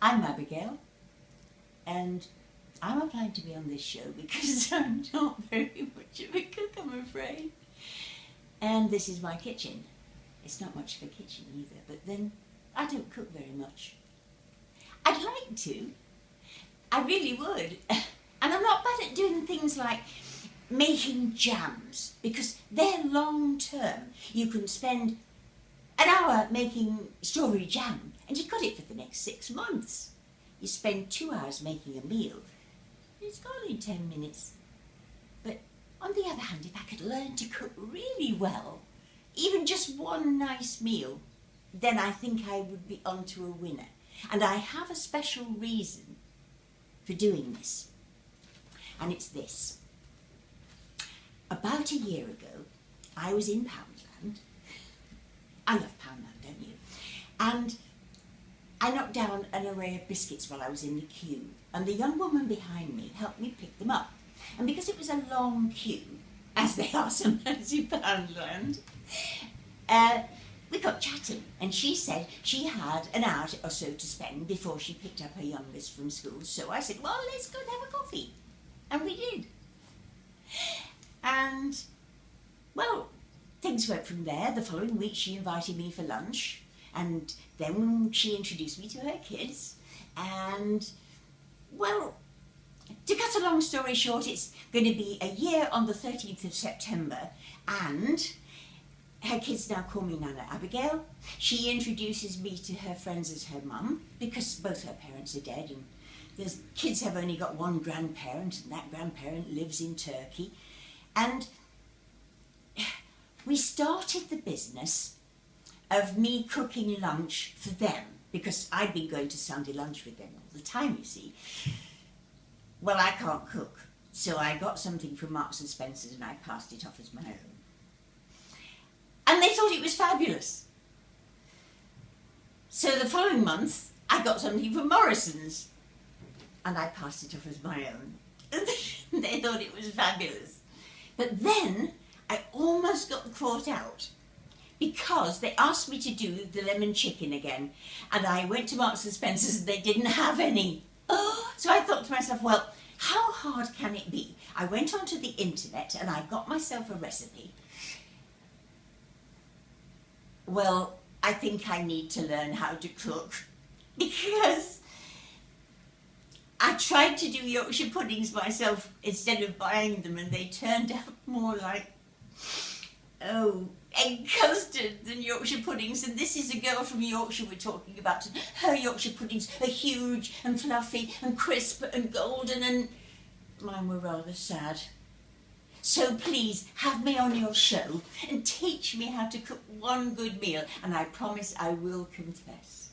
I'm Abigail, and I'm applying to be on this show because I'm not very much of a cook, I'm afraid. And this is my kitchen. It's not much of a kitchen either, but then I don't cook very much. I'd like to. I really would. And I'm not bad at doing things like making jams, because they're long term. You can spend an hour making strawberry jam and you've got it for the next 6 months. You spend 2 hours making a meal, it's gone in 10 minutes. But on the other hand, if I could learn to cook really well, even just one nice meal, then I think I would be onto a winner. And I have a special reason for doing this. And it's this. About a year ago, I was in Poundland. I love Poundland, don't you? And I knocked down an array of biscuits while I was in the queue, and the young woman behind me helped me pick them up. And because it was a long queue, as they are sometimes in Poundland, we got chatting, and she said she had an hour or so to spend before she picked up her youngest from school. So I said, well, let's go and have a coffee. And we did. And, well, things went from there. The following week she invited me for lunch, and then she introduced me to her kids. And, well, to cut a long story short, it's going to be a year on the 13th of September, and her kids now call me Nana Abigail. She introduces me to her friends as her mum, because both her parents are dead, and the kids have only got one grandparent, and that grandparent lives in Turkey. And we started the business of me cooking lunch for them, because I'd been going to Sunday lunch with them all the time, you see. Well, I can't cook, so I got something from Marks and Spencer's and I passed it off as my own. And they thought it was fabulous. So the following month, I got something from Morrison's and I passed it off as my own. They thought it was fabulous. But then I almost got caught out because they asked me to do the lemon chicken again, and I went to Marks and Spencer's and they didn't have any. So I thought to myself, well, how hard can it be? I went onto the internet and I got myself a recipe. Well, I think I need to learn how to cook, because I tried to do Yorkshire puddings myself instead of buying them, and they turned out more like, egg custard than Yorkshire puddings. And this is a girl from Yorkshire we're talking about. Her Yorkshire puddings are huge and fluffy and crisp and golden, and mine were rather sad. So please have me on your show and teach me how to cook one good meal, and I promise I will confess.